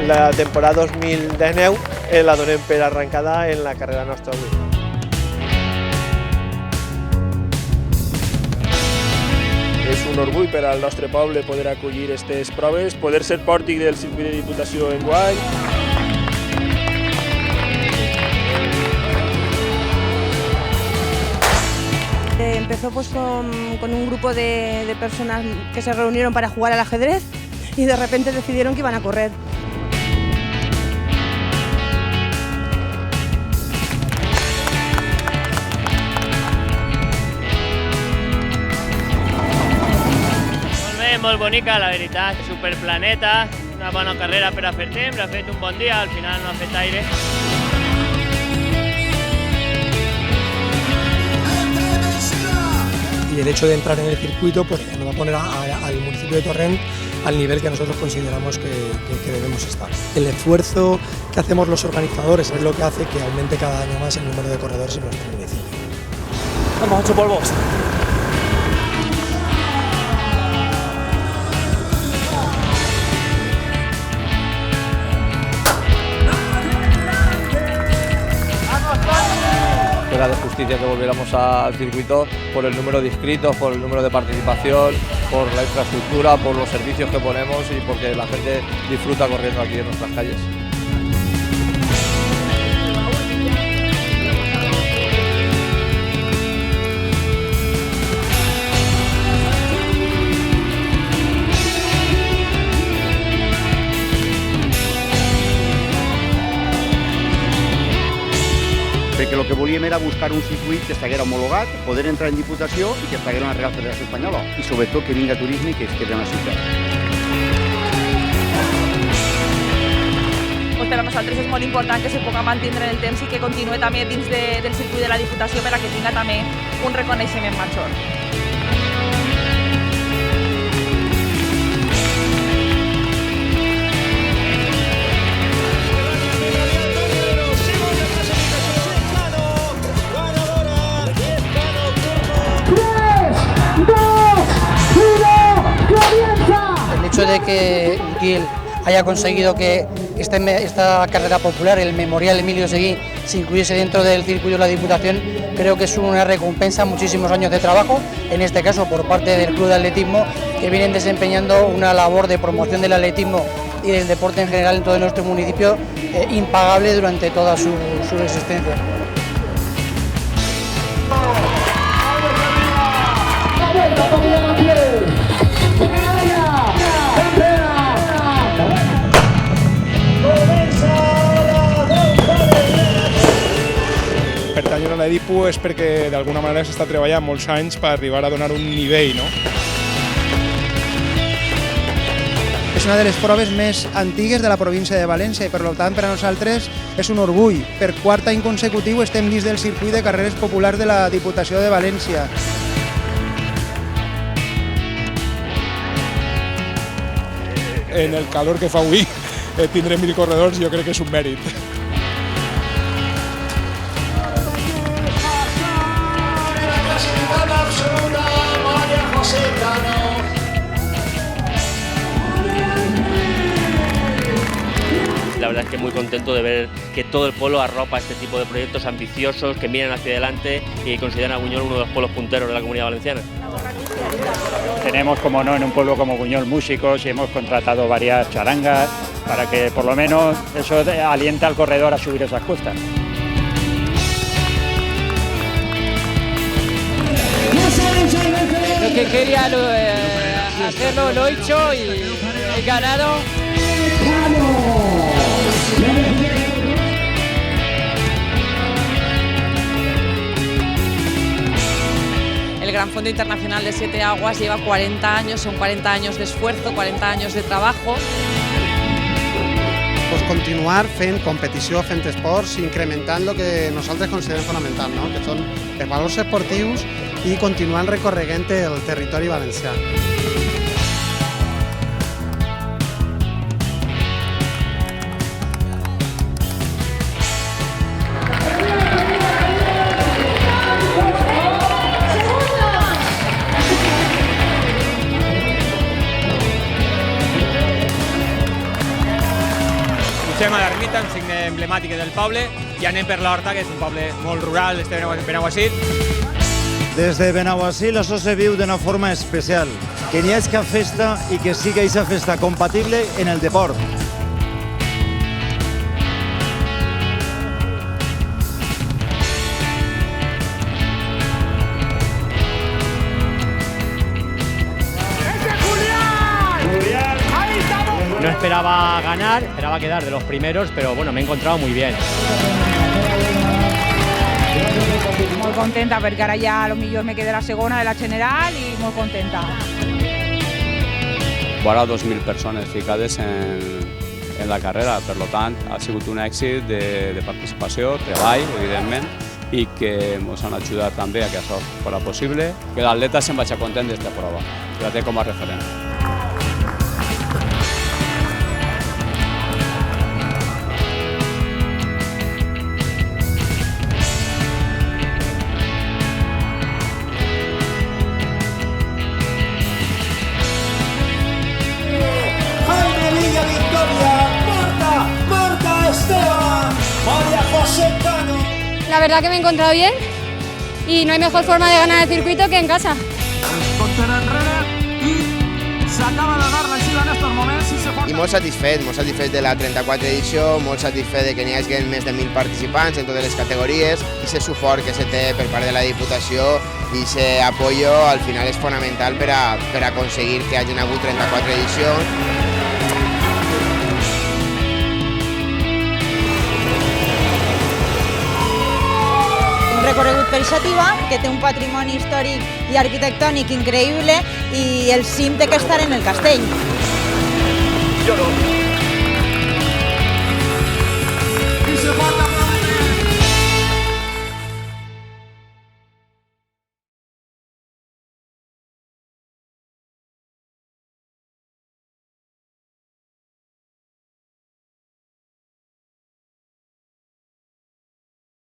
La temporada 2019 la donem per arrencada en la carrera nostra avui. És un orgull per al nostre poble poder acollir aquestes proves, poder ser pòrtic del circuit de Diputació enguany. Empezó pues con un grupo de personas que se reunieron para jugar al ajedrez y de repente decidieron que iban a correr. Molt bonica, la veritat, superplaneta, una bona carrera per a fer temps, ha fet un bon dia, al final no ha fet aire. Y el hecho de entrar en el circuito pues, nos va a poner al municipio de Torrent al nivel que nosotros consideramos que debemos estar. El esfuerzo que hacemos los organizadores es lo que hace que aumente cada año más el número de corredores en nuestro municipio. Vamos, 8 polvos. Era de justicia que volviéramos al circuito por el número de inscritos, por el número de participación, por la infraestructura, por los servicios que ponemos y porque la gente disfruta corriendo aquí en nuestras calles. Perquè el que volíem era buscar un circuit que estiguera homologat, poder entrar en Diputació i que estiguera una Real Federació Espanyola i sobretot que vinga turisme i que es quedi en la ciutat. Pues per a nosaltres és molt important que se puga mantenir el temps i que continuï també dins del circuit de la Diputació per a que tinga també un reconeixement major. El hecho de que Utiel haya conseguido que esta carrera popular, el Memorial Emilio Seguí, se incluyese dentro del circuito de la Diputación, creo que es una recompensa a muchísimos años de trabajo, en este caso por parte del Club de Atletismo, que vienen desempeñando una labor de promoción del atletismo y del deporte en general en todo nuestro municipio impagable durante toda su existencia. Pertanyen a la DIPU és perquè d'alguna manera s'està treballant molts anys per arribar a donar un nivell, no? És una de les proves més antigues de la província de València i per tant per a nosaltres és un orgull. Per quart any consecutiu estem dins del circuit de carreres populars de la Diputació de València. En el calor que fa avui tindré 1.000 corredors, jo crec que és un mèrit. La verdad es que muy contento de ver que todo el pueblo arropa este tipo de proyectos ambiciosos que miran hacia adelante y consideran a Buñol uno de los pueblos punteros de la Comunidad Valenciana. Tenemos, como no, en un pueblo como Buñol músicos y hemos contratado varias charangas para que por lo menos eso aliente al corredor a subir esas cuestas. Lo que quería hacerlo lo he hecho y he ganado. El Gran Fondo Internacional de Siete Aguas lleva 40 años, son 40 años de esfuerzo, 40 años de trabajo. Pues continuar fent competició, fent esports, incrementant el que nosaltres considerem fonamental, no? Que són els valors esportius i continuant recorregant el territori valencià. Comencem a l'ermita, un signe emblemàtic del poble, i anem per l'Horta, que és un poble molt rural d'este Benaguasil. Des de Benaguasil això se viu d'una forma especial, que n'hi hagi festa i que sigui aquesta festa compatible en el deport. No esperaba ganar, esperaba quedar de los primeros, pero bueno, me he encontrado muy bien. Molt contenta perquè ara ja a lo millor me quedé la segona de la general i molt contenta. Vora 2.000 persones ficades en la carrera, per tant ha sigut un èxit de participació, treball, evidentment, i que ens han ajudat també a que això fos possible, que l'atleta se'n vagi content d'esta prova, que la té com a referent. La verdad que me he encontrado bien y no hay mejor forma de ganar el circuito que en casa. I molt satisfet de la 34 edició, molt satisfet de que n'hi hagi més de 1.000 participants en totes les categories i aquest suport que se té per part de la Diputació i aquest apoyo al final és fonamental per a aconseguir que hagin hagut 34 edicions. Recorregut per Xàtiva, que té un patrimoni històric i arquitectònic increïble i el cim té que estar en el castell.